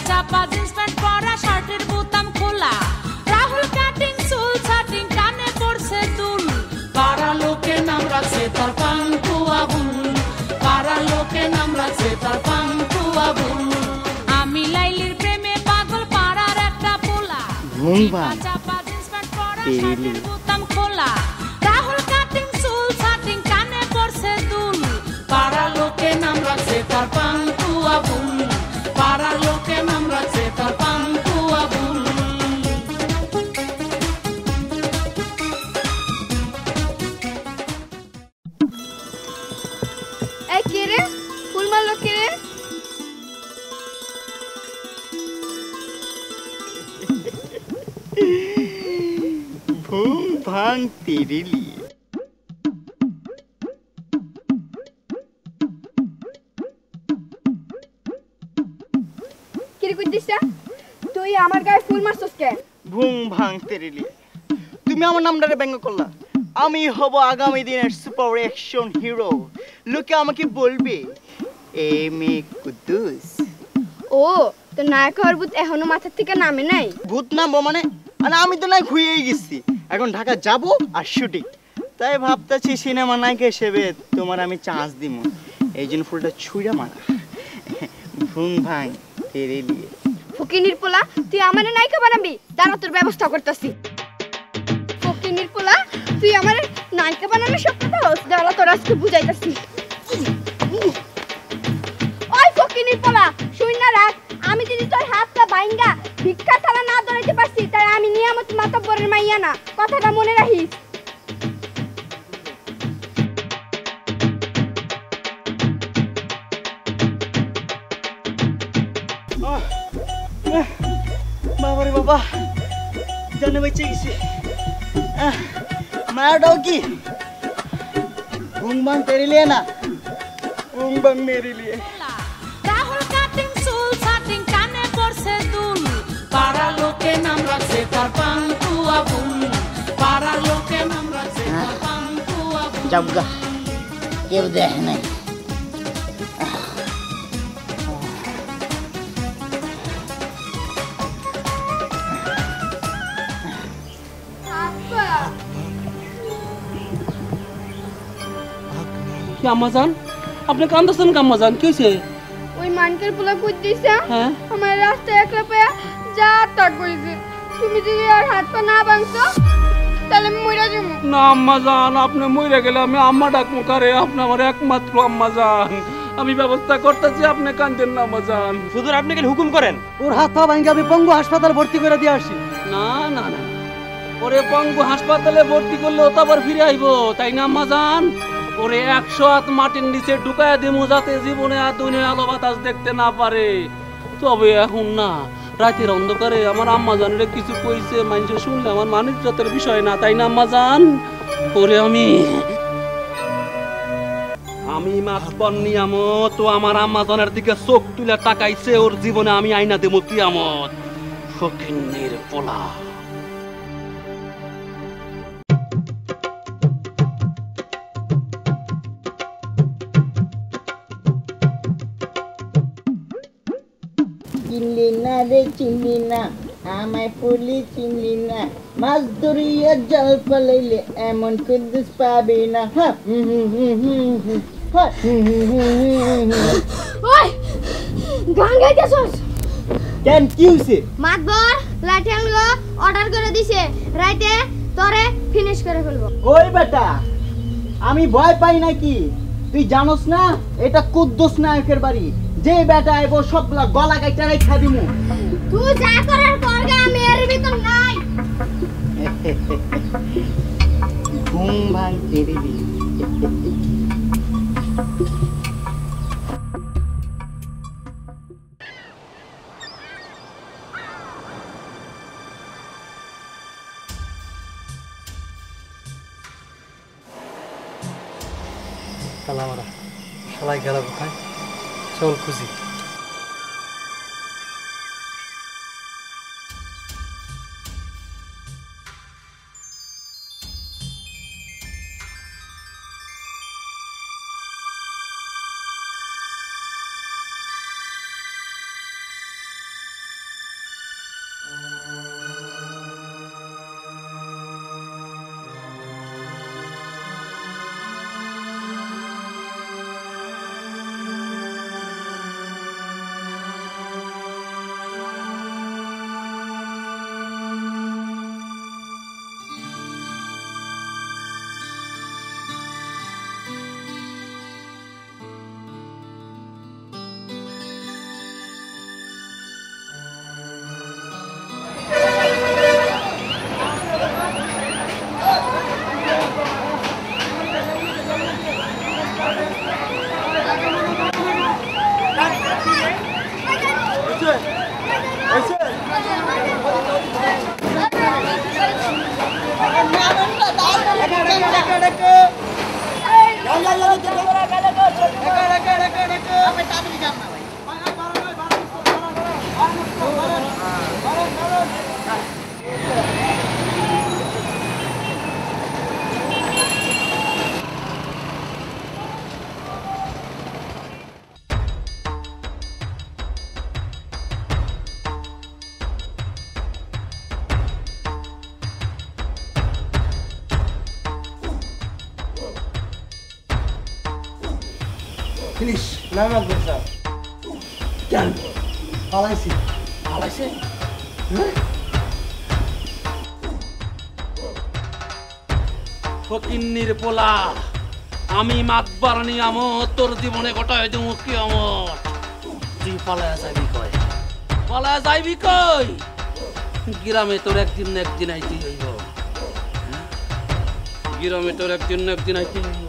চাপা jeans pant পরা শার্টের বোতাম খোলা রাহুল কাটিং চুল ছাটিং কানে পড়ছে দুল পাড়া লোকে নাম রাখছে তার পাঙ্কু আবুল পাড়া লোকে নাম রাখছে তার পাঙ্কু আবুল আমি লাইলির প্রেমে পাগল পাড়ার একটা পোলা চাপা জিন্স প্যান্ট পরা শার্টের বোতাম খোলা রাহুল কাটিং চুল ছাটিং কানে পড়ছে দুল পাড়া লোকে নাম রাখছে তার পাঙ্কু আবুল পাড়া লোকে নাম রাখছে তার পাঙ্কু আবুল এই কে রে ফুল মারলো কে রে ঘুম ভাঙ তেরে লিয়ে তুই আমার গায়ে ফুল মারছস কেন ঘুম ভাঙ তেরে লিয়ে তুমি আমার নামটারে ব্যঙ্গ করলা আমি হব আগামী দিনের সুপার অ্যাকশন হিরো লোকে আমাকে বলবে এম এ কুদ্দুস ও তো নায়ক হওয়ার ভূত এখনো মাথার থেকে নামে নাই ভূত নামবো মানে আমি তো নাই খুঁয়েই গেছি এখন ঢাকা যাব আর শুটিং তাই ভাবতেছি সিনেমা নায়ক হিসেবে তোমার আমি চান্স দিব এই জন্য ফুলটা ছুঁড়া মারা ঘুম ভাঙ তেরে লিয়ে ফকিনির পোলা তুই আমারে নায়িকা বানাবি দাঁড়া তোর ব্যবস্থা করতেছি ফকিনির পোলা তুই আমারে নায়িকা বানানোর স্বপ্নটা দাঁড়া তোর আজকে বুঝাইতাছি ওই ফকিনির পোলা শুন না রাখ আমি যদি তোর হাতটা বাইঙ্গা ভিক্ষা থালা না ধরাইতে পারছি তাই আমি নিয়ামত মাতব্বরের মাইয়া না কথাটা মনে রাখিস বাবারে বাবা জানে বেঁচে গেছি মায়াটাও কি ঘুম ভাঙ তেরে লিয়ে না ঘুম ভাঙ মেরে লিয়ে রাহুল কাটিং চুল ছাটিং কানে পড়ছে দুল পাড়া লোকে নাম রাখছে তার পাঙ্কু আবুল পাড়া লোকে নাম রাখছে তার পাঙ্কু আবুল যাবগা কেউ দেখে নাই আম্মাজান আপনি কান্দছেন আম্মাজান কি হইছে ওই মানকের পোলা কই দিছে হ্যাঁ আমার রাস্তায় একলা পেয়া যা তাক কইছে তুমি যদি আর হাত পা না ভাঙছো তাহলে আমি মইরা যাবো না আম্মাজান আপনি মইরা গেলে আমি আম্মা ডাকমু কারে আপনি আমার একমাত্র আম্মাজান আমি ব্যবস্থা করতেছি আপনি কাঁদেন না আম্মাজান হুজুর আপনি কি হুকুম করেন ওর হাত পা ভাঙে আমি পঙ্গু হাসপাতাল ভর্তি করে দিয়ে আসি না না না ওরে পঙ্গু হাসপাতালে ভর্তি করলে ও তো আবার ফিরে আইবো তাই না আম্মাজান ওরে 100 হাত মাটির নিচে ঢুকায় দিমু যাতে জীবনে আর দুনিয়া আলো বাতাস দেখতে না পারে তবে এখন না রাতের অন্ধকারে আমার আম্মাজানের কিছু কইছে মানুষ শুনলে আমার মানিজ্যতের বিষয় না তাই না আম্মাজান ওরে আমি মাতবর নিয়ামত তো আমার আম্মাজানের দিকে চোখ তুলে তাকাইছে ওর জীবনে আমি আইনা দেবো কিয়ামত ফকিন্নির পোলা চিনলি না রে চিনলি না আমায় পুলি চিনলি না মাছ ধরিয়া জল ফলাইলে এমন কুদ্দুস পাবি না ওই গান গাইতেছস কেন কি হইছে মাতবর লাঠিয়ানগো অর্ডার করে দিছে রাইতে তোরে ফিনিশ করে ফেলবো ওই বেটা আমি ভয় পাই নাকি তুই জানোস না এটা কুদ্দুস নায়কের বাড়ি যে বেটা আইবো সবগুলা গলা কাইটা রাইখা দিমু তুই যা করার করগা আমি এর ভিতর নাই ঘুম ভাঙ তেরে দি কালামারা শালাই গেল কোথায় চল খুঁজি না মাদবর সাহেব কেন পালাইছি পালাইছে ফকিন্নির পোলা আমি মাতবার নিয়ামত তোর জীবনে ঘটায় দেবো কি আমার তুই পালায়া যাইবি কই পালায়া যাইবি কই গ্রামে তোর একদিন না একদিন আইতে হইব গ্রামে তোর একদিন না একদিন আইতে হইব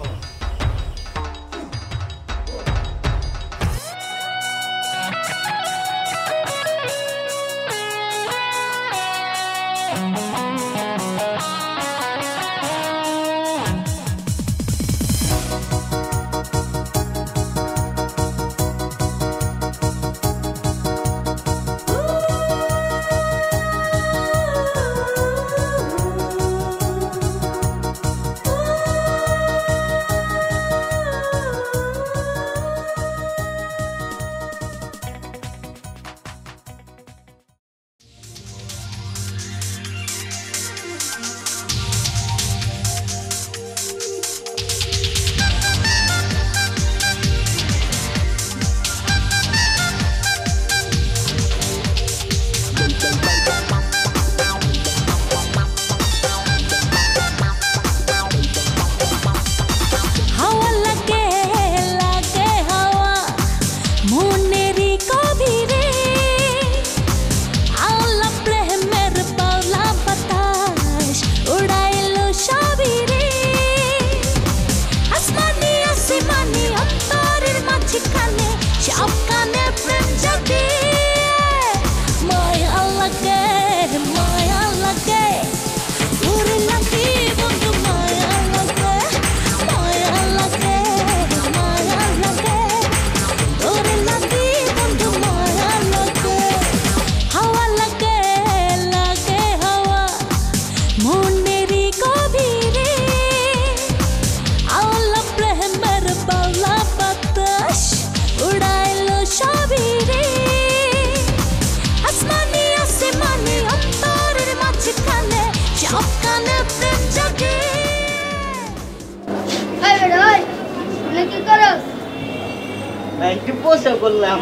একটু পোষা করলাম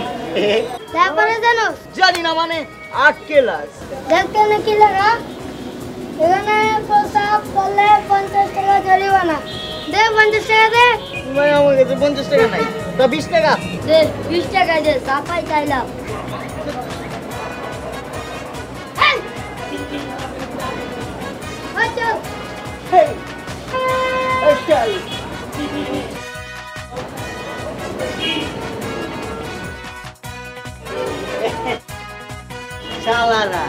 তারপরে জানো জানি না মানে 8 ক্লাস দেখতে নাকি লাগা এখানে প্রস্তাব করলে 50 টাকা জরিমানা দে 50 টাকা দে ভাই আমার কাছে 50 টাকা নাই তা 20 টাকা দে 20 টাকা দে সাপাই চাইলাম আচ্ছা হেই আচ্ছা শালারা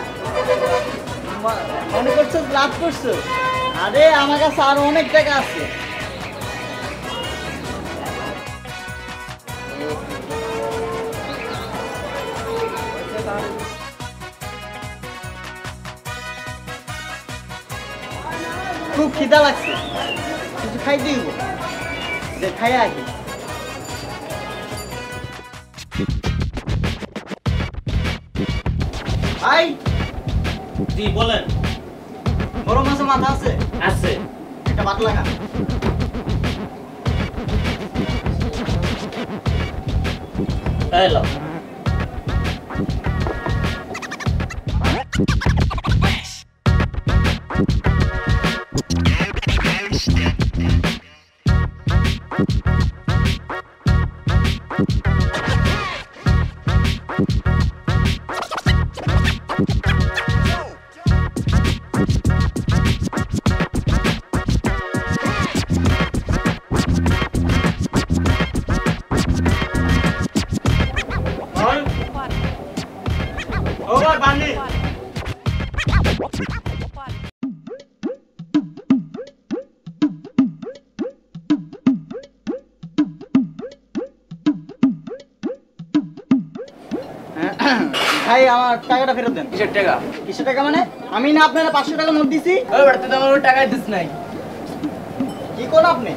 মনে করছো লাভ করছো আরে আমার কাছে আরো অনেক টাকা আছে খুব খিদা লাগছে কিছু খাই দিব যে খাই আগে ভাই জি বলেন বড় মাছের মাথা আছে আছে একটা ভাত লাগা হ্যালো ওভার বান্নি ভাই আমার টাকাটা ফেরত দেন কিসের টাকা কিসের টাকা মানে আমি না আপনারা 500 টাকা নোট দিছি ওই বাড়িতে তো আমার টাকাই দিস নাই কি কোন আপনি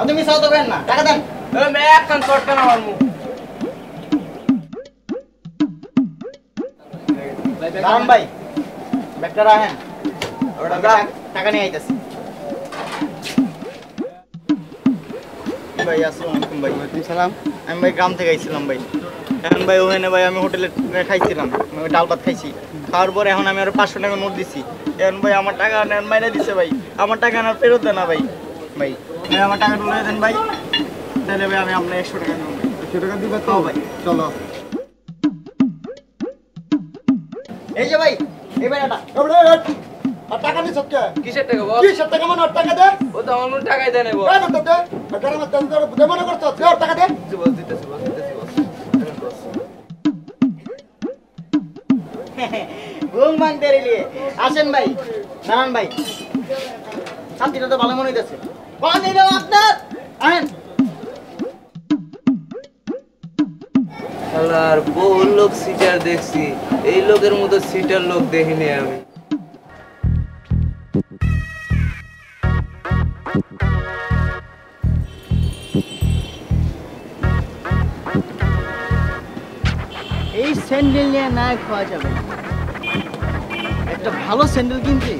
আপনি মিস আউট হবেন না টাকা দেন ওই মে একখান শর্ট কেন আমার মুখ দাঁড়ান ভাই ব্যাগটা রাখেন ওটা টাকা নিয়ে আইতাছি ভাই, আসসালামু আলাইকুম ভাই। সালাম। আমি ভাই গ্রাম থেকে আইছিলাম ভাই। এখন ভাই ওখানে ভাই আমি হোটেলে খাইছিলাম, আমি ডাল ভাত খাইছি। খাওয়ার পরে এখন আমি আরো 500 টাকা নোট দিছি। এখন ভাই আমার টাকা নেন মাইরা দিছে ভাই, আমার টাকা না ফেরত দেন না ভাই। ভাই আমার টাকা তুলে দেন ভাই, তাহলে ভাই আমি আপনার 100 টাকা নেব। 100 টাকা দিবে তো ভাই? চলো। এই যে ভাই, এই ভাই আর টাকা নিছ কে? কিসের টাকা বস? কিসের টাকা মানে টাকা দে? ও তো আমার মনে টাকাই দেয় না বস। কেন তো দে? টাকা মত দে মনে করছ, দে টাকা দে। বস দিতেছি বস। ঘুম ভাঙতে রেলিয়ে আসেন ভাই, নারায়ণ ভাই। শান্তিটা তো ভালো মনে হইতেছে। কোন দিন আপনার আহেন। শালার বহু লোক সিটার দেখছি, এই লোকের মতো সিটার লোক দেখিনি আমি। এই স্যান্ডেল নিয়ে না খাওয়া যাবে না। একটা ভালো স্যান্ডেল কিনতে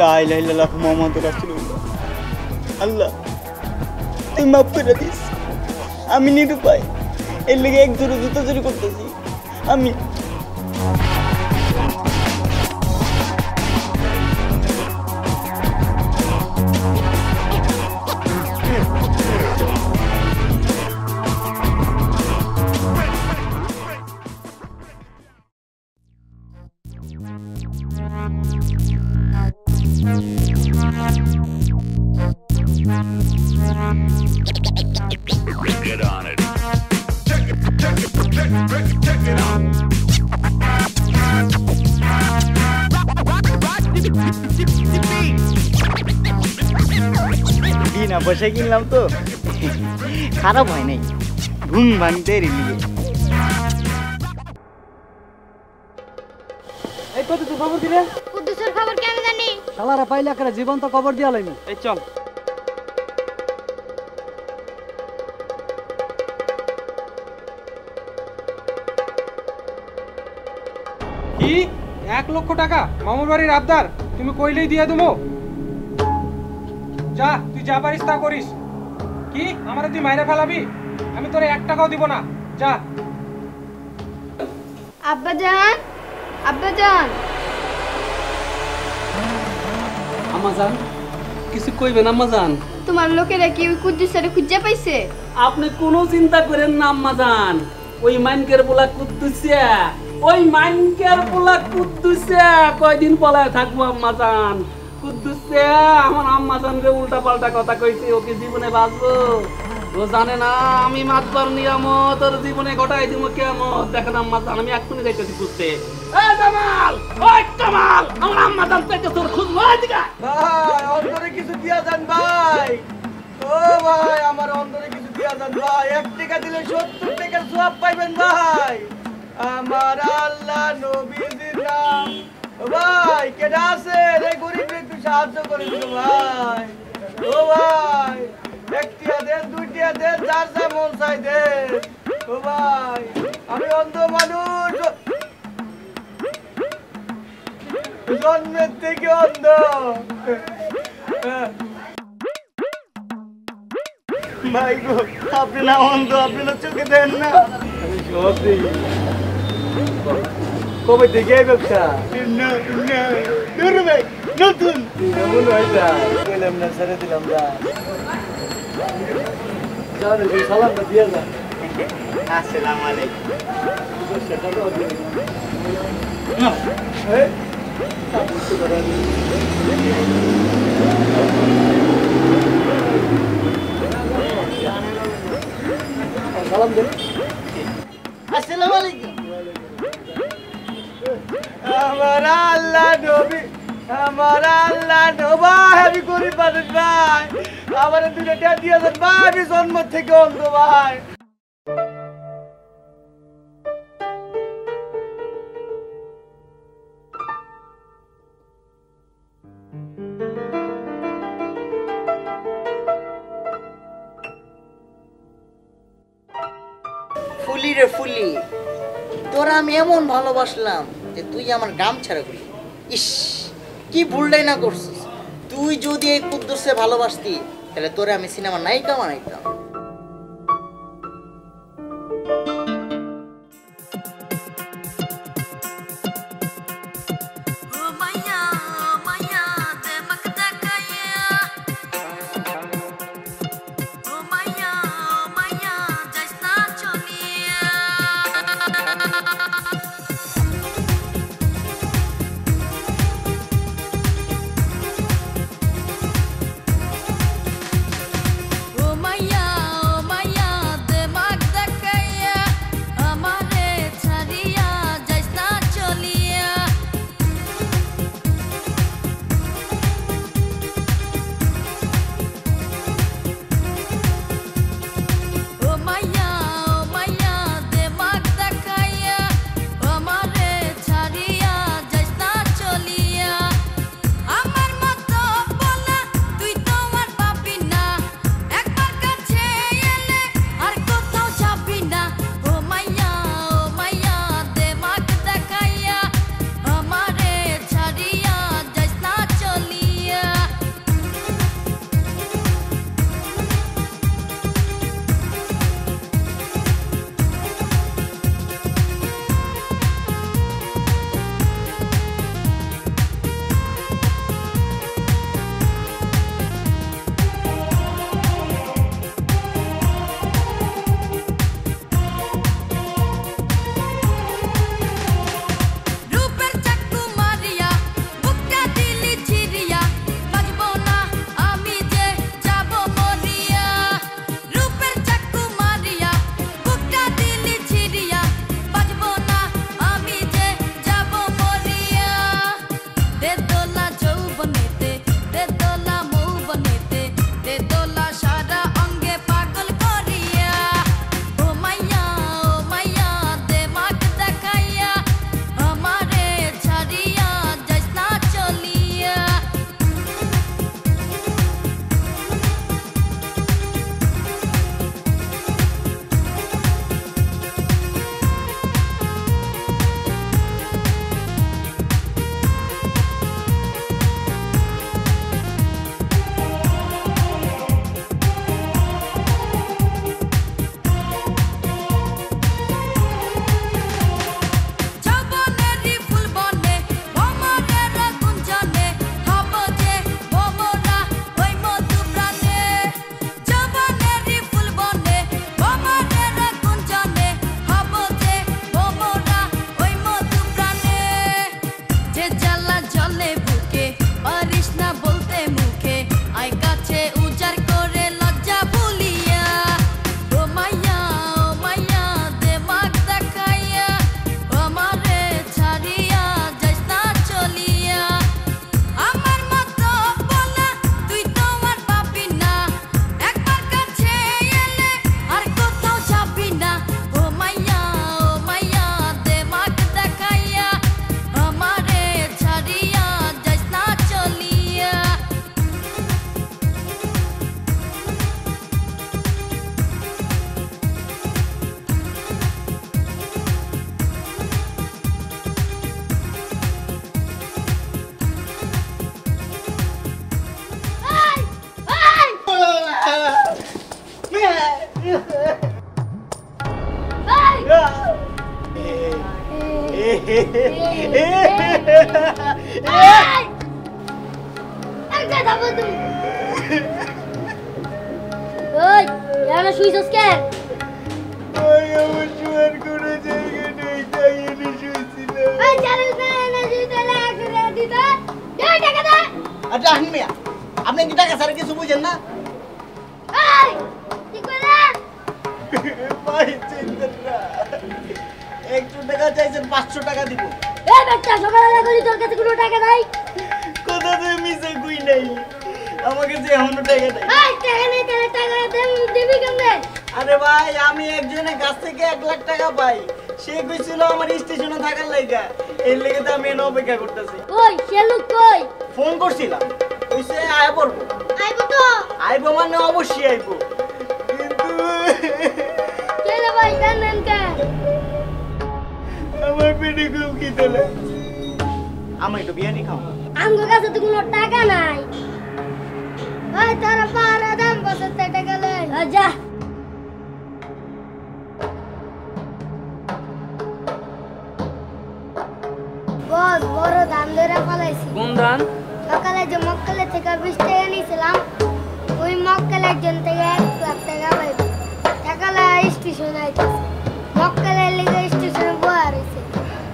লা ইলাহা ইল্লাল্লাহু মুহাম্মাদুর রাসূলুল্লাহ। আল্লাহ তুই মাফ করে দিস, আমি নিরুপায়, এর লেগে এক জোড়া জুতো চুরি করতেছি আমি। Get on it. Check it out. বিনা পয়সায় কিনলাম তো, খারাপ হয় নাই। ঘুম ভাঙতে রেলিয়ে এই কত তুই খবর দিলে? কুদ্দুসের খবর কেন জানি? শালারা পাইলে করে জীবন্ত খবর দিয়া লাইনি। এই চল। কি 1 লক্ষ টাকা মামুর বাড়ির আবদার? তুমি কইলেই দিয়ে দেবো। যা, তুই যা পারিস তা করিস। কি আমারে তুই মাইরে ফেলাবি? আমি তোরে 1 টাকাও দিব না, যা। আব্বাজান, আব্বাজান। আম্মাজান কিছু কইবেন আম্মাজান? তোমার লোকেরা কি ওই কুদ্দুসের খুঁজে পাইছে? আপনি কোনো চিন্তা করেন না আম্মাজান, ওই মাইনকের পোলা কুদ্দুসিয়া, ওই মাইনকের পোলা কুদ্দুসিয়া কয়দিন পলায় থাকবো আম্মাজান। কুদ্দুসিয়া আমার আম্মাজানকে উল্টা পাল্টা কথা কইছে, ওকে জীবনে বাঁচবো। ও জানে না আমি মাতবার নিয়ামত ওর জীবনে ঘটাই দিব কেমন। দেখেন আম্মাজান আমি এক্ষুনি যাইতেছি খুঁজতে। এই জামাল, ওই কামাল, আমার আম্মাজান পেটে তোর খুঁজবো। এদিকে ভাই অন্তরে কিছু দিয়া যান ভাই। ও ভাই আমার অন্তরে কিছু দিয়া যান ভাই। 1 টাকা দিলে 70 টাকার সওয়াব পাইবেন ভাই। আমার আল্লাহ নবীজির নাম। ও ভাই কেডা আছে রে? গরিব একটু সাহায্য করে দিও ভাই। ও ভাই 1 টাকা দেন, 2 টাকা দেন, যার যা মন চাই দেন। ও ভাই আমি অন্ধ মানুষ, জন্মের থেকে অন্ধ। ভাই গো, আপনি না অন্ধ, আপনি না চোখে দেন না। কবে থেকে এই ব্যবসা? না না দূর ভাই, নতুন কেমন হয়েছে? কইলাম না ছেড়ে দিলাম যা। জানো যে সালামটা দিয়ে যা। আসসালামু আলাইকুম। সালাম দে। আসসালামু আলাইকুম। আমার আল্লাহ নবী। আমার আল্লাহ নো ভাই, আমি গরিব মানুষ ভাই, আমার 2 টাকা দিয়ে দেন ভাই, আমি জন্ম থেকে অন্ধ ভাই। ফুলি রে ফুলি, তোরা আমি এমন ভালোবাসলাম যে তুই আমার গাম ছাড়া করলি। ইস, কি ভুলটাই না করছিস। তুই যদি এই কুদ্দুসে ভালোবাসতি তাহলে তোরে আমি সিনেমা নায়িকা বানাইতাম। আপনি কি টাকা ছাড়া কিছু বুঝেন না? একটু টাকা চাইছেন, 500 টাকা দিব। তো তুমি মিছে কই নাই আমাকে যে এখনো টাকা নাই এই টাকা নেই তাহলে টাকা দিবি কেমনে? আরে ভাই আমি একজনের কাছ থেকে 1 লাখ টাকা পাই সে কইছিল আমার স্টেশনে থাকার লাগা এর লাগি তো আমি এনে অপেক্ষা করতেছি কই সে লোক কই? ফোন করছিলাম কইছে আয়া পড়বো আইবো তো আইবো মানে অবশ্যই আইবো কিন্তু কে রে ভাই জানেন কে? আমার পেটে খুব খিদে লাগছে আমি একটু বিরিয়ানি খাও আমগো কাছে তো কোনো টাকা নাই ভাই তারা পাহারা দাম 75 টাকা লই যা বস বড় ধান ধরে ফলাইছি কোন ধান? সকালে যে মক্কেলে থেকে 20 টাকা নিয়েছিলাম ওই মক্কেল একজন থেকে 1 লাখ টাকা পাইব টাকালা স্টেশন আইতেছে মক্কেলের লিগে স্টেশনে বয়া রয়েছে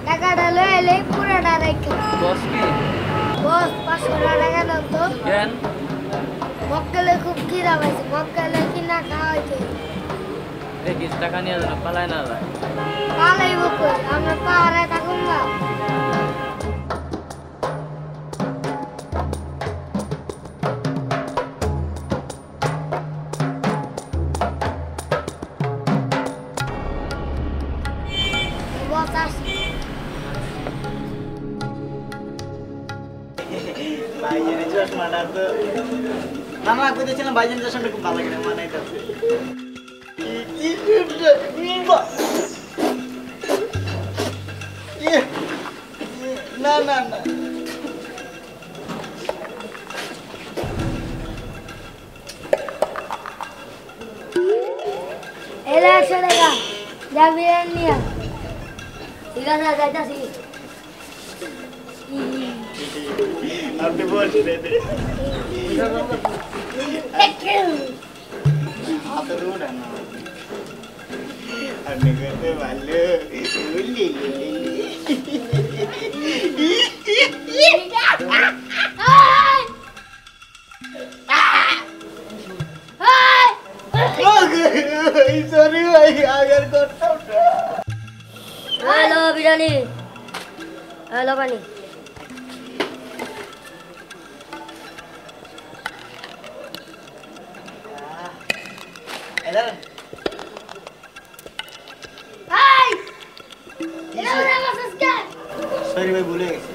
টাকাটা লয়ে এলে পুরাটা রেখে বস কি? বস 500 টাকা দাও তো কেন? মক্কেলে খুব খিদা পাইছে মক্কেলে কিনা খাওয়াইছে দেখিস টাকা নিয়ে যান পালায় না যায় পালাইব কই আমরা পাহারায় থাকুন না বস আসি ভাইজানের চশমাটা তো না না কইতেছিলাম ভাইজানের চশমাটা খুব ভালো লাগে মানাইতেছে না না না এলে 100 টাকা যাবি নিয়া ঠিক আছে যাইতাছি আপনি বলছেন হাতের উঠে না আপনি করতে ভালো সরি ভাই আগের করতাম হ্যালো বিরিয়ানি হ্যালো পানি সরি ভাই ভুলে গেছি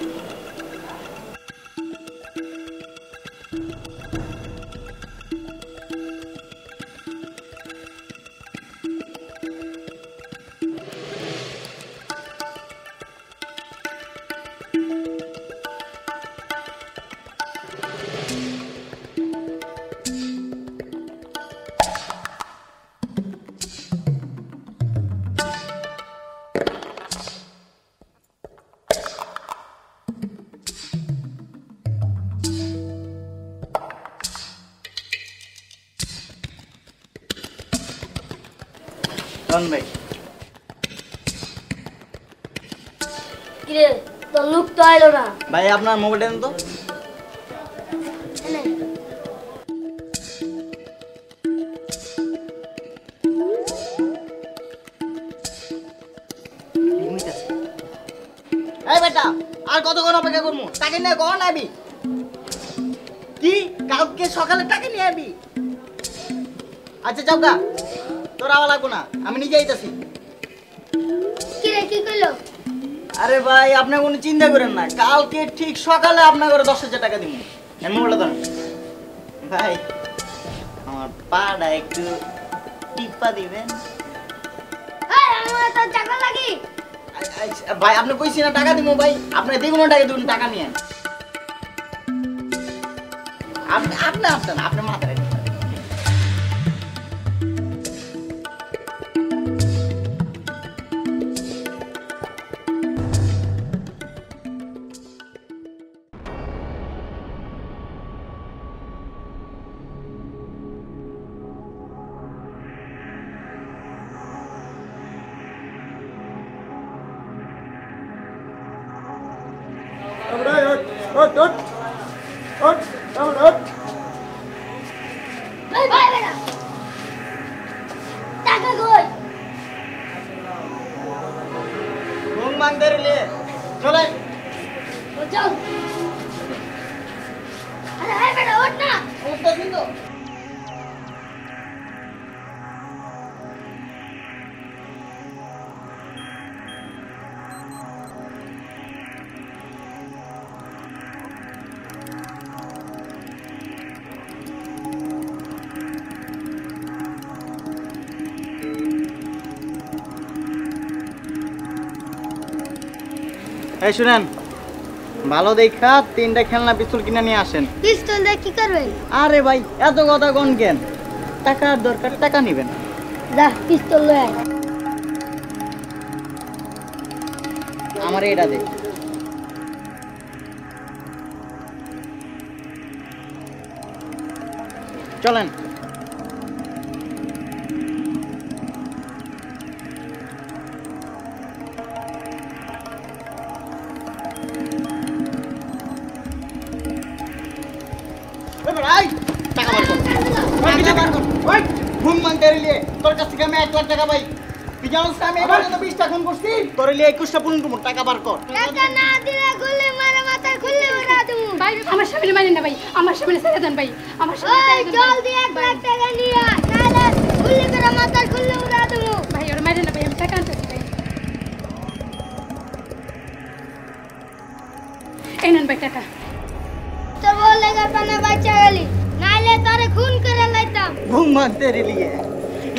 ভাই কিরে তোর লোক তো আইলো না ভাই আপনার মোবাইলটা দেন তো এনে এই বেটা আর কতক্ষণ অপেক্ষা করবো টাকা নিয়ে কখন আবি কি কালকে সকালে টাকা নিয়ে আবি আচ্ছা যাও গা তোর আওয়া লাগবো না আমি নিজে আইতাছি কিরে কি কইলো আরে ভাই আপনি কোনো চিন্তা করেন না কালকে ঠিক সকালে আপনার ঘরে 10,000 টাকা দিব আমি মোবাইলটা দেন ভাই আমার পাটা একটু টিপা দিবেন এই আমার তো টাকা লাগি ভাই আপনি কইছি না টাকা দিব ভাই আপনি দ্বিগুণ টাকা দিবেন টাকা নিয়ে আপনি আপনি আসেন আপনি মাথায় এই ভাই বেটা টাকা কই ঘুম ভাঙতে রইলে চলে চল এই শুনেন, ভালো দেখা 3টা খেলনা পিস্তল কিনে নিয়ে আসেন। পিস্তল দিয়ে কি করবেন? আরে ভাই এত কথা কোন কেন, টাকার দরকার, টাকা নিবেন। যা পিস্তল লয়ে আয়। আমার এটা দে। চলেন। তোর কাছ থেকে আমি 1 লাখ টাকা পাই। তুই জানোস না আমি এবার 20টা খুন করছি, তোর লিয়ে 21টা পূর্ণ করব, টাকা বার কর। টাকা না দিলে গুলি মারা মাথায় খুলে উড়া দেবো। ভাই আমার সামনে মারেন না ভাই, আমার সামনে ছেড়ে দেন ভাই, আমার সামনে ওই ছেড়ে দেন ভাই। জলদি 1 লাখ টাকা নিয়ে আয়, নাহলে গুলি করে মাথায় খুলে উড়া দেবো। ভাই ওরা মারেন না ভাই, আমি টাকা আনতেছি ভাই। এই নেন ভাই টাকা। তোর বউ লেগে পানে বাচ্চা গেলি, নাহলে তোরে খুন করে লাইতাম। ঘুম মারতে রিলিয়ে।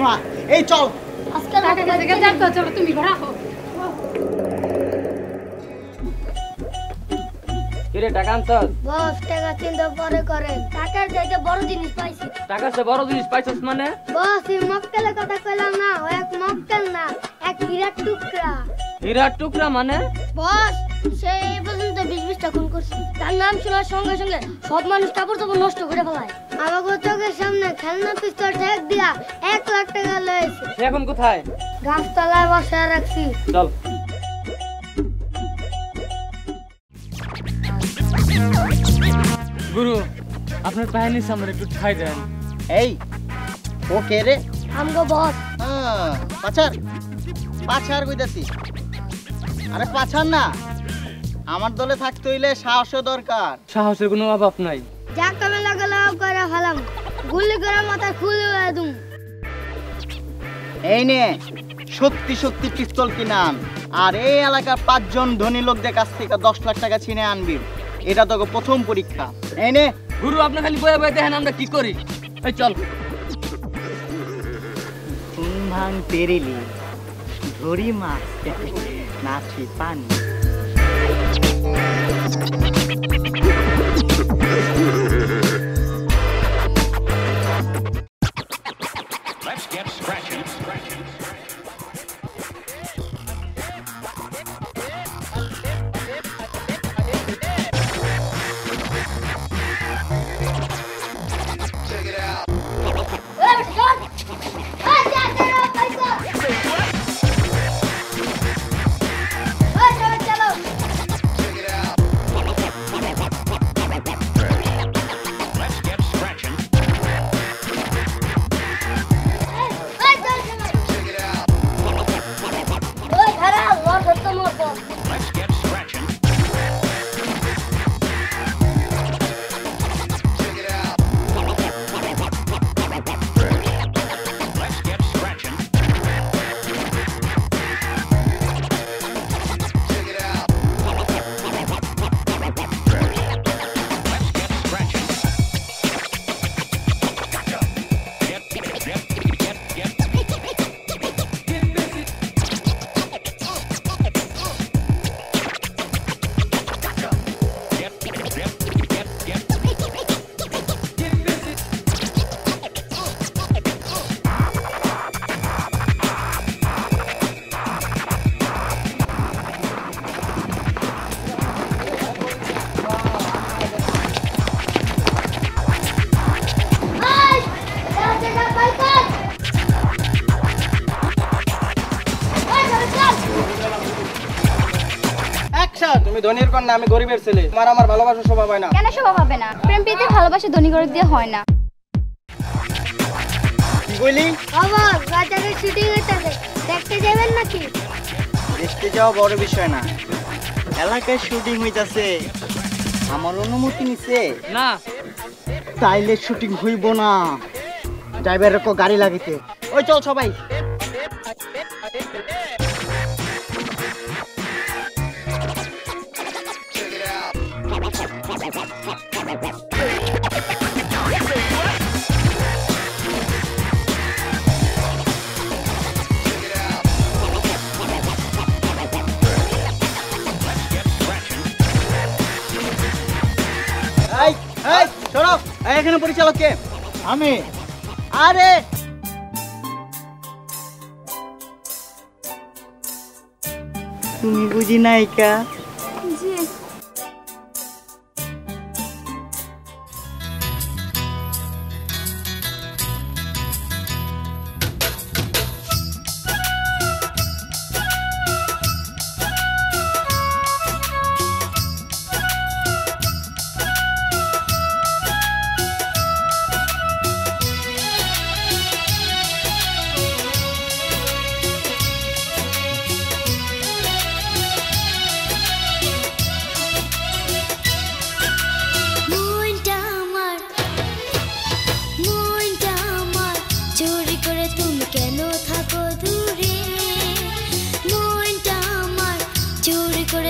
মা এই চল। আজকাল টাকা কাছে গেল যাও তো, চলো তুমি ঘরে রাখো। কিরে টাকা আনছস? বস টাকা চিন্তা পরে করেন, টাকার চাইতে বড় জিনিস পাইছি। টাকা সে বড় জিনিস পাইছস মানে? বস এই মক্কেলের কথা কইলাম না, ও এক মক্কেল না, এক হীরার টুকরা। হীরার টুকরা মানে? বস সে এই পর্যন্ত 20-20টা খুন করছে। তার নাম শোনার সঙ্গে সঙ্গে সব মানুষ কাপড় চাপড় নষ্ট করে ফেলায়। আমাকে চোখের সামনে খেলনা পিস্তল ঠেক দিয়া 1 লাখ টাকা লয়েছে। সে এখন কোথায়? গাছতলায় বসে রাখছি। চল। গুরু আপনার পাহানি সামনে একটু খাই দেন। এই ও কে রে? আমগো বস। পাচার পাচার কইতাছি। আরে পাচার না, আমার দলে থাকতে হইলে সাহসও দরকার। সাহসের কোনো অভাব নাই। যা কামে লাগালাও করে ফেলাম, গুলি করে মাথা খুলে দেবো। এই নে সত্যি সত্যি পিস্তল কিনে আন, আর এই এলাকার 5 জন ধনী লোকদের কাছ থেকে 10 লাখ টাকা ছিনে আনবি। এটা তোকে প্রথম পরীক্ষা। এই নে। গুরু আপনি খালি বয়ে বয়ে দেখেন আমরা কি করি। এই চল। ভাঙ তেরেলি ধরি মাছ নাচি পানি। Let's get scratching. তুমি ধনীর কন্যা, আমি গরিবের ছেলে। তোমার আমার ভালোবাসা স্বভাব হয় না। কেন স্বভাব হবে না? প্রেম প্রীতি ভালোবাসা ধনী গরিব দিয়ে হয় না। কি কইলি? বাবা বাজারে শুটিং হইতাছে, দেখতে যাবেন নাকি? দেখতে যাওয়া বড় বিষয় না, এলাকায় শুটিং হইতাছে, আমার অনুমতি নিছে না। তাইলে শুটিং হইব না, ড্রাইভারের কো গাড়ি লাগিতে। ওই চল সবাই। এখানে পরিচালক কে? আমি। আরে তুমি বুঝি নায়িকা? জি।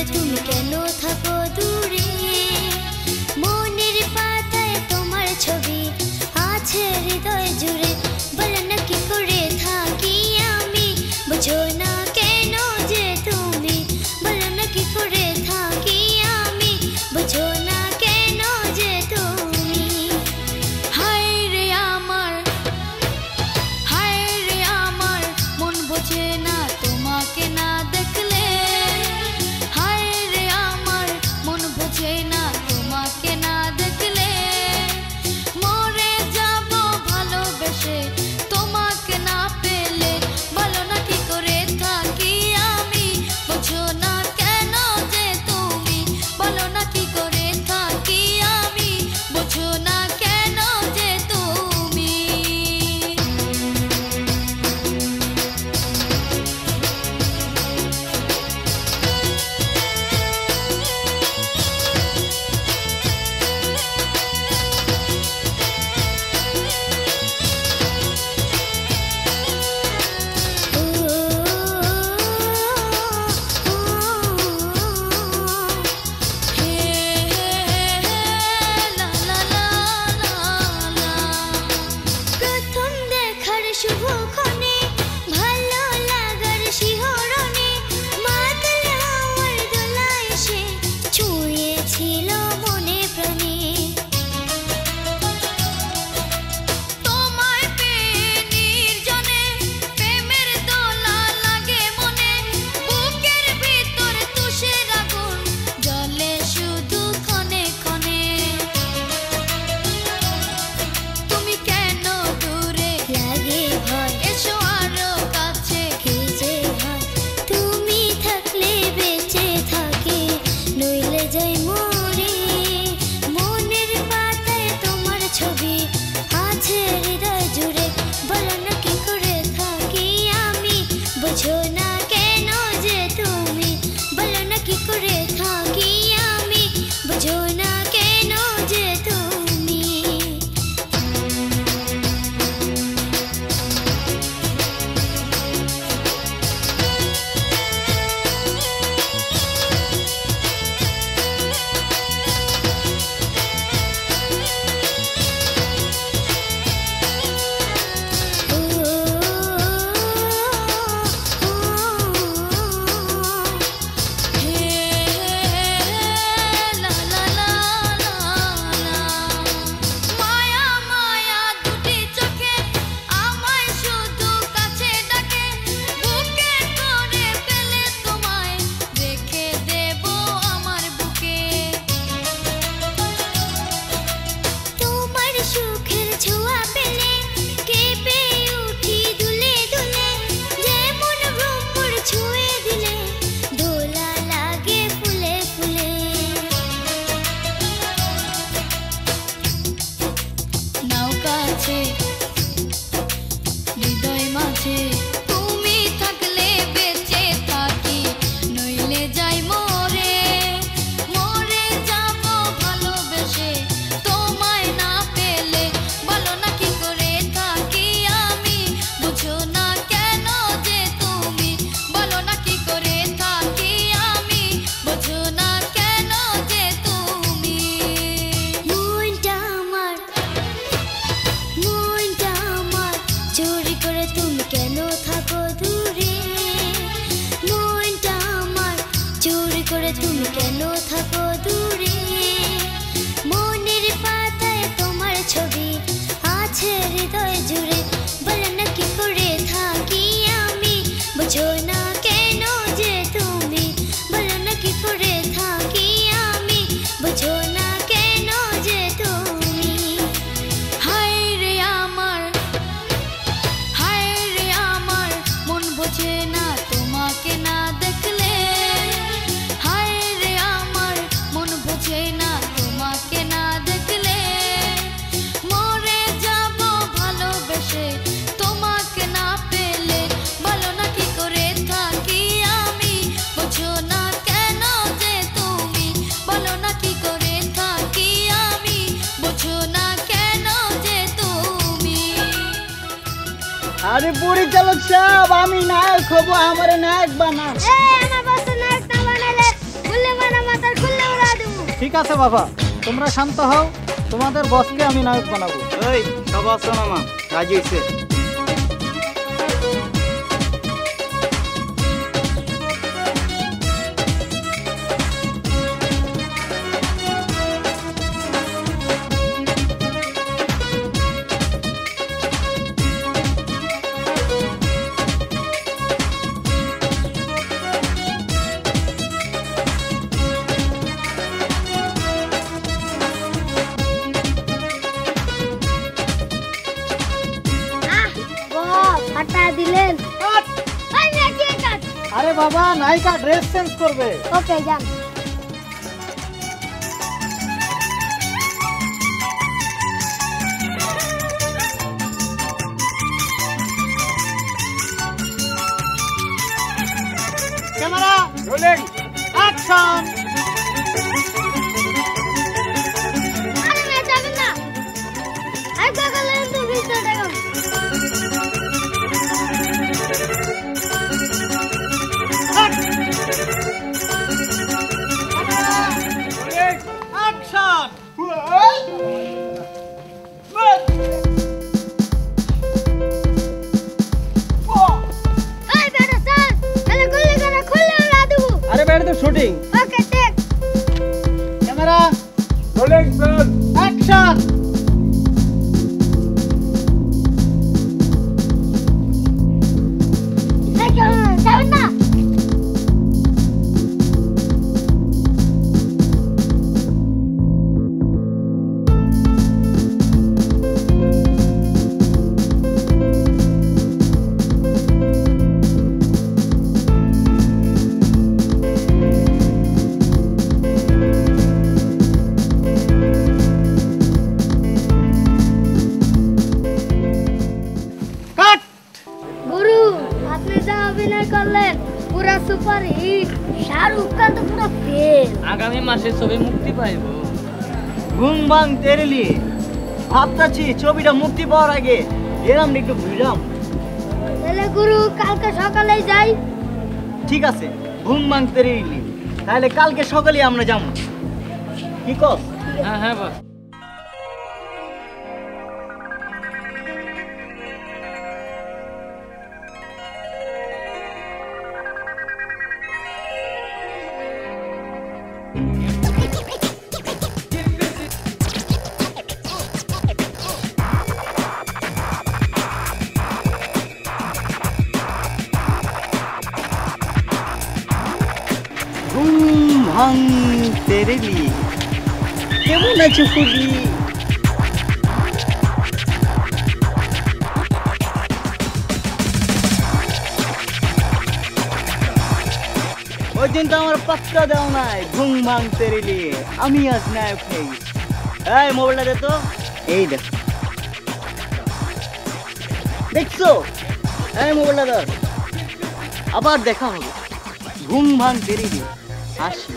তুমি কেন থাকো দূরে মনের পাতায় তোমার ছবি আছে হৃদয় জুড়ে বলো না কি করে থাকি আমি বুঝো না কেন যে তুমি বলো না কি করে থাকি আমি বুঝো না কেন যে তুমি হায় রে আমার মন বোঝে না তোমাকে না দেখলে এসো আরে পরিচালক সাহেব, আমি নায়ক হব, আমার নায়ক বানান। আমার বস নায়ক না বানালে খুললে মারা মাথার খুললে উড়া দেব। ঠিক আছে বাবা, তোমরা শান্ত হও, তোমাদের বসকে আমি নায়ক বানাবো। এই সব আছো না মা, রাজি হইছে? দিলেন। আরে বাবা, নায়িকা ড্রেস চেঞ্জ করবে। ওকে যান। Camera rolling, action. আরে মে যাবেন না, আর কাকালে তো ভিডিও দেখো। Shooting. Okay take. Camera rolling, action. যাবেন না। সুপার হিট, শাহরুখ খান তো পুরো ফেল। আগামী মাসে ছবি মুক্তি পাইব। ঘুম ভাঙ তেরে লিয়ে ভাবতাছি ছবিটা মুক্তি পাওয়ার আগে এরম একটু ঘুরাম। তাহলে গুরু কালকে সকালে যাই। ঠিক আছে, ঘুম ভাঙ তেরে লিয়ে তাহলে কালকে সকালে আমরা যাবো। কি কস? হ্যাঁ হ্যাঁ বস। ভাঙ তেরে লিয়ে কেমন আছো ফুলি? ওই দিন তো আমার পাত্তা দাও নাই। ঘুম ভাঙ তেরে লিয়ে আমি আজ নায়ক হয়ে গেছি। এই মোবাইলটা দে তো। এই দেখ, দেখছো? এই মোবাইলটা ধর, আবার দেখা হবে। ঘুম ভাঙ তেরে লিয়ে আসি।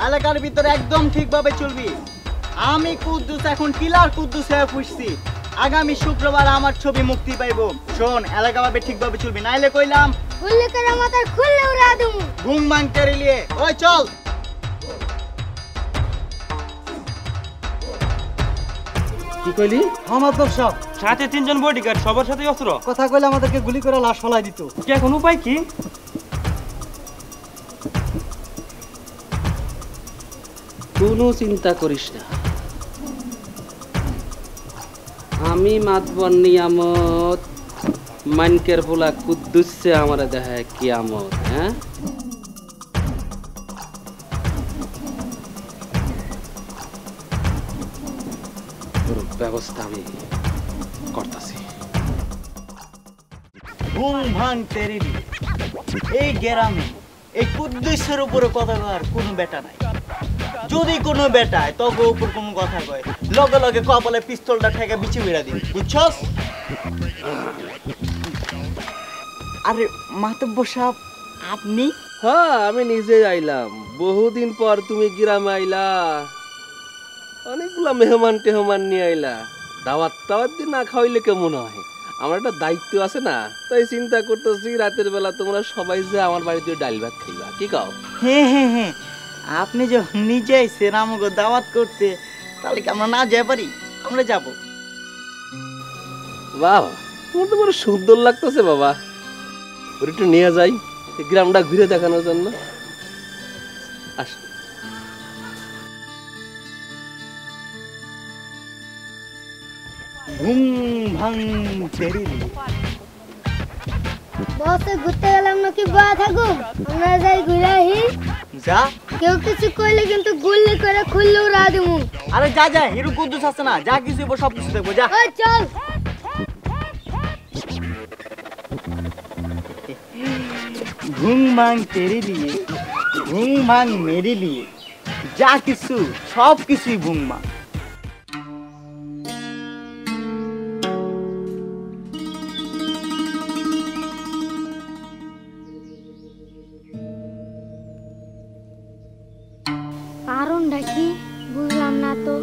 এলাকার ভিতরে একদম ঠিকভাবে চলবি। আমি কুদ্দুস এখন কিলার কুদ্দুস হয়ে ফুসছি। আগামী শুক্রবার আমার ছবি মুক্তি পাইব। শোন, এলাকাভাবে ঠিকভাবে চলবি, নাইলে কইলাম খুললে করে মাথার খুললে উড়া দেব। ঘুম ভাঙ তেরে লিয়ে। ওই চল। কি কইলি? আমার তো সব সাথে 3 জন বডিগার্ড, সবার সাথে অস্ত্র। কথা কইলে আমাদেরকে গুলি করে লাশ ফলাই দিত। কি এখন উপায় কি? কোনো চিন্তা করিস না, আমি মাতবর নিয়ামত মানকের পোলা কুদ্দুসে আমার দেখায় কিয়ামত। হ্যাঁ, ব্যবস্থা আমি করতেছি। ঘুম ভাঙ তেরিলি, এই গ্রামে এই কুদ্দুসের উপরে কথা কর কোনো বেটা নাই। যদি কোনো বেটায় তবে উপর কোনো কথা কয়, লগে লগে কপালে পিস্তলটা ঠেকে বিচি বেড়া দিবি, বুঝছস? আরে মাতব্বর সাহেব, আপনি? হ্যাঁ, আমি নিজে আইলাম। বহুদিন পর তুমি গ্রামে আইলা, অনেকগুলা মেহমান টেহমান নিয়ে আইলা। দাওয়াত টাওয়াত দিয়ে না খাওয়াইলে কেমন হয়? আমার একটা দায়িত্ব আছে না, তাই চিন্তা করতেছি রাতের বেলা তোমরা সবাই যে আমার বাড়িতে ডাল ভাত খাইবা, কি কাও? হ্যাঁ হ্যাঁ হ্যাঁ, আপনি যখন নিজে আইছেন আমাকে দাওয়াত করতে, তাহলে কি আমরা না যেতে পারি? আমরা যাব। বাবা, তোমার তো বড় সুন্দর লাগতেছে বাবা। ওর একটু নিয়ে যাই গ্রামটা ঘুরে দেখানোর জন্য। আস। ঘুম ভাঙ তেরিলি। বসে ঘুরতে গেলাম নাকি বয়া থাকুক? আমরা যাই ঘুরে আহি। যা। কেউ কিছু কইলে কিন্তু গুল্লি করে খুললে উড়া দিমু। আরে যা যা, হিরু কুদ্দুস আছে না, যা কিছু হইব সব কিছু দেখবো, যা। ওই চল। ঘুম ভাঙ তেরে লিয়ে, ঘুম ভাঙ মেরে লিয়ে, যা কিছু সব কিছুই ঘুম ভাঙ। কারণটা কি বুঝলাম না তো।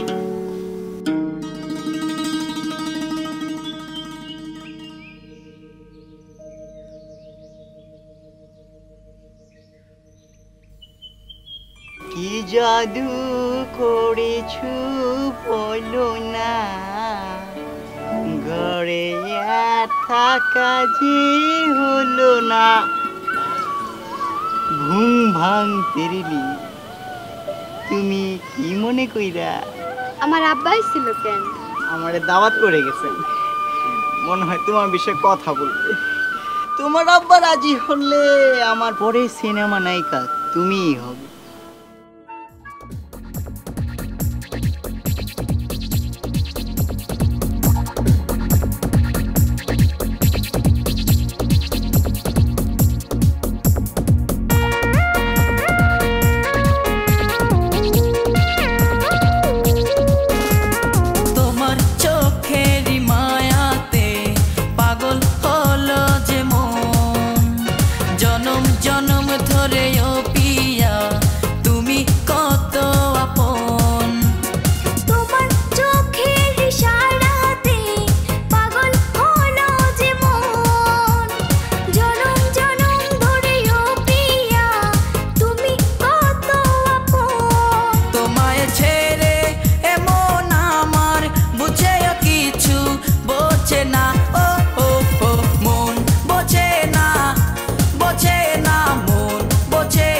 কি জাদু করেছু বলো না, ঘরে থাকা যে হলো না। ঘুম ভাঙ তেরিলি, তুমি কি মনে কইরা? আমার আব্বাই ছিল কেন? আমারে দাওয়াত করে গেছেন, মনে হয় তোমার বিষয়ে কথা বলবে। তোমার আব্বা রাজি হলে আমার পরে সিনেমা নায়িকা তুমিই হবে। বোঝে না মন বোঝে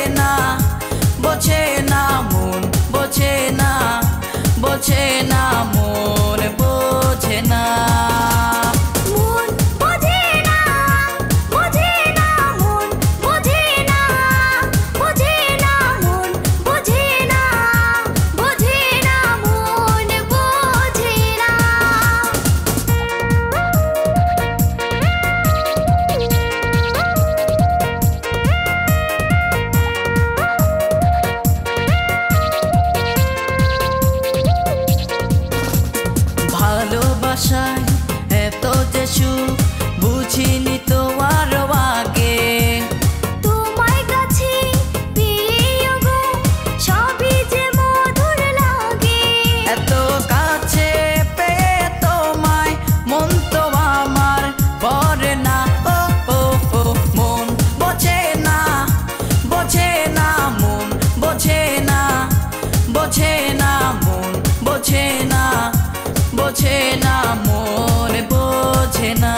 বোঝে না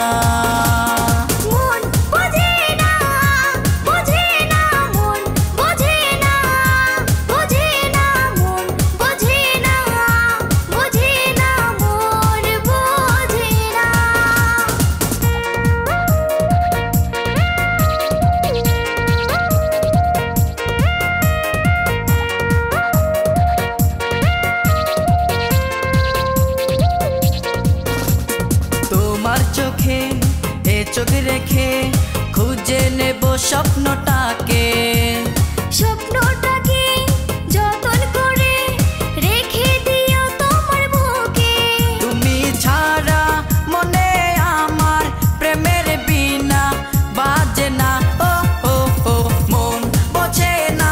মন বোঝে না বোঝে না মন বোঝে না বোঝে না মন বোঝে না বোঝে না মন বোঝে না তোমার চোখে এ চোখ রেখে খুঁজে নেব স্বপ্নটাকে স্বপ্নটাকে যতন করে রেখে দিও তোমার বুকে তুমি ছাড়া মনে আমার প্রেমের বিনা বাজে না ও ও ও মন বোঝে না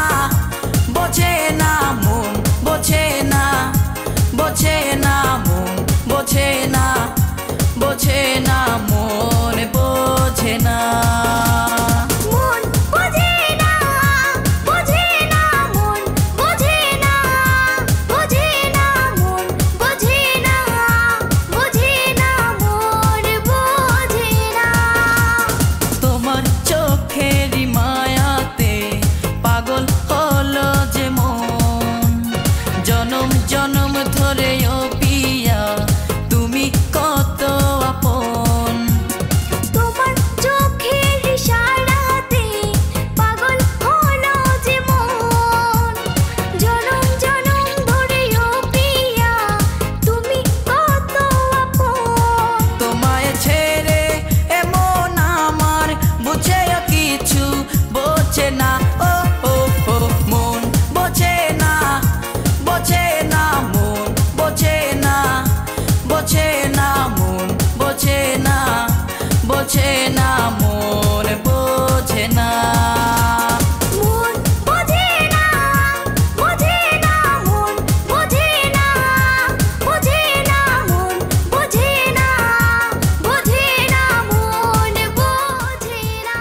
বোঝে না মন বোঝে না বোঝে না মন বোঝে না বোঝে না মন বোঝে না মন বোঝে না বোঝে না মন বোঝে না বোঝে না মন বোঝে না বোঝে না মন বোঝে না তোমার চোখের মায়াতে পাগল হলো যে মন জনম জনম ধরে ও পিয়া তুমি কত আপন তোমার চোখের ইশারাতে পাগল হলো যে মন জনম জনম ধরে ও পিয়া তুমি কত আপন তোমায় ছেড়ে এমন আমার বুঝে কিছু বোঝে না ও ও ও মন বোঝে না বোঝে না মন বোঝে না বোঝে না মন বোঝে না বোঝে না মন বোঝে না মন বোঝে না বোঝে না মন বোঝে না বোঝে না মন বোঝে না বোঝে না মন বোঝে না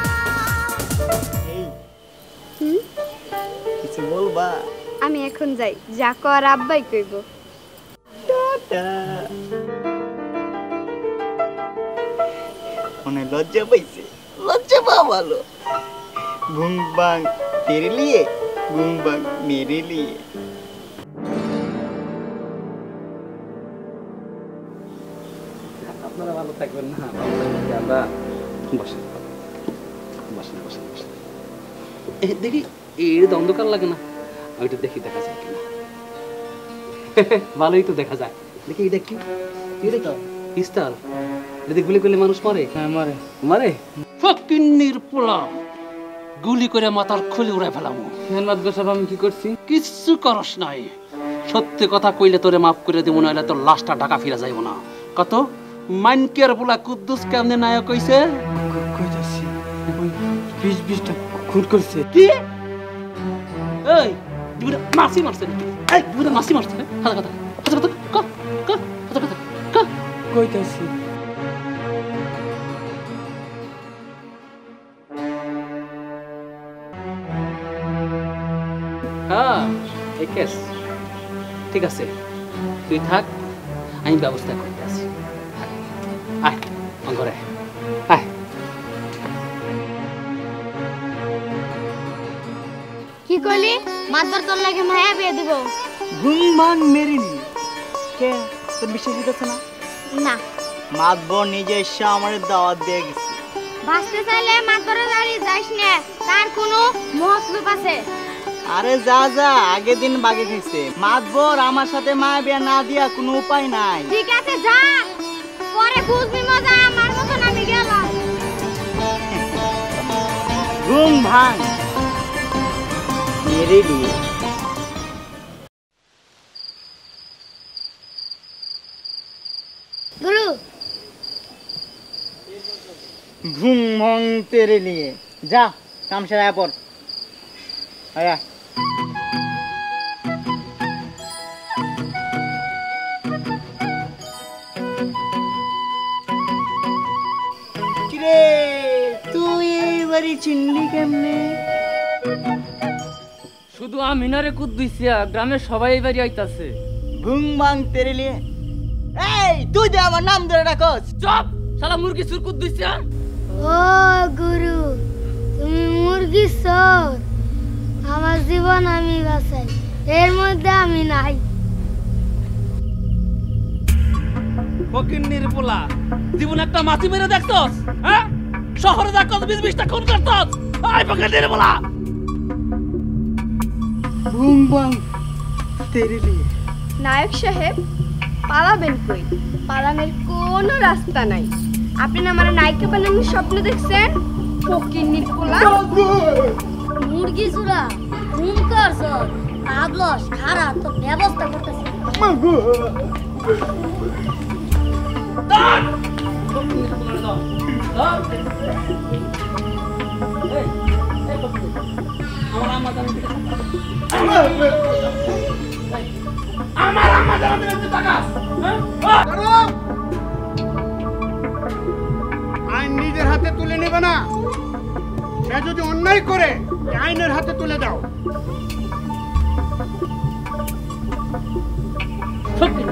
কিছু বলবা? আমি এখন যাই, যা কর আব্বাই কইব। মনে লজ্জা পাইছে, লজ্জা পাওয়া ভালো। ঘুম বাং তেরে লিয়ে, ঘুম বাং মেরে লিয়ে। আপনারা ভালো থাকবেন না, ভালো থাকবেন। আমরা বসেন বসেন বসেন বসেন। দেখি এর তো অন্ধকার লাগে না, আমি একটু দেখি দেখা যায় কিনা। ভালোই তো দেখা যায়। দেখি এটা কি, এটা কি পিস্তল? এটা গুলি করলে মানুষ মরে? হ্যাঁ মারে। মারে? ফকিন্নির পোলা, গুলি করে মাথার খুলি উড়াই ফেলামু। আমি কি করছি? কিচ্ছু করস নাই। সত্যি কথা কইলে তোরে মাফ করে দিব, নাহলে তোর লাশটা ঢাকা ফিরা যাইব না। কত মাইনকের পোলা কুদ্দুস কেমনে নায়ক কইছে? কইতাছি ওই 20-20টা খুন করছে। কি? এই দুইটা মাসি মারছে নাকি? এই দুইটা মাসি মারছে? হাতা কথা হাতা কথা ক ক হাতা কথা ক কইতাছি। হ্যাঁ এই কেস ঠিক আছে, তুই থাক, আমি ব্যবস্থা করতে আসি। আয় ঘরে আয়। কি কইলি? মাতবার তোর লাগে মায়া বিয়ে দিব? ঘুম বাং মেরে লিয়ে। কে তোর বিশ্বাস হইতেছে না? না, মাতবর নিজে এসে আমার দাওয়াত দিয়ে গেছে। বাঁচতে চাইলে মাতবরের বাড়ি যাইস না, তার কোনো মতলব আছে। আরে যা যা, আগের দিন বাগে খাইছে। মাতবর আমার সাথে মায়া বিয়া না দিয়া কোনো উপায় নাই। ঠিক আছে যা, পরে বুঝবি মজা। আমার মতন আমি গেলাম। ঘুম ভাঙ মেরে লিয়ে। গুরু ঘুম ভাঙ তেরে লিয়ে। যা কাম সেরা পর। আয়া কিরে, তুই এইবারই চিনলি কেমনে? শুধু আমি না রে কুদ্দুসিয়া, গ্রামের সবাই এই বাড়ি আইতাছে। ঘুম ভাঙ তেরে লিয়ে। এই তুই যে আমার নাম ধরে ডাকস? চুপ, শালা মুরগি চুর কুদ দিছে। ও গুরু, তুমি মুরগি চোর, আমার জীবন আমি বাঁচাই, এর মধ্যে আমি নাই। ফকিন্নির পোলা, জীবন একটা মাছি মেরে দেখছস? হ্যাঁ, শহরে দেখছস 20-20টা খুন করছস? আই ফকিন্নির পোলা। বুম বাম তেরে লিয়ে। নায়ক সাহেব, পালাবেন কই? পালানোর কোনো রাস্তা নাই। আপনি না আমার নায়িকা বানানোর স্বপ্ন দেখছেন? ফকিন্নির পোলা। মুরগি চুরা ঘুম করছ, আবলস খারাপ তো ব্যবস্থা করতেছি। আইন নিজের হাতে তুলে নেবে না। সে যদি অন্যায় করে আইনের হাতে তুলে দাও। সত্যি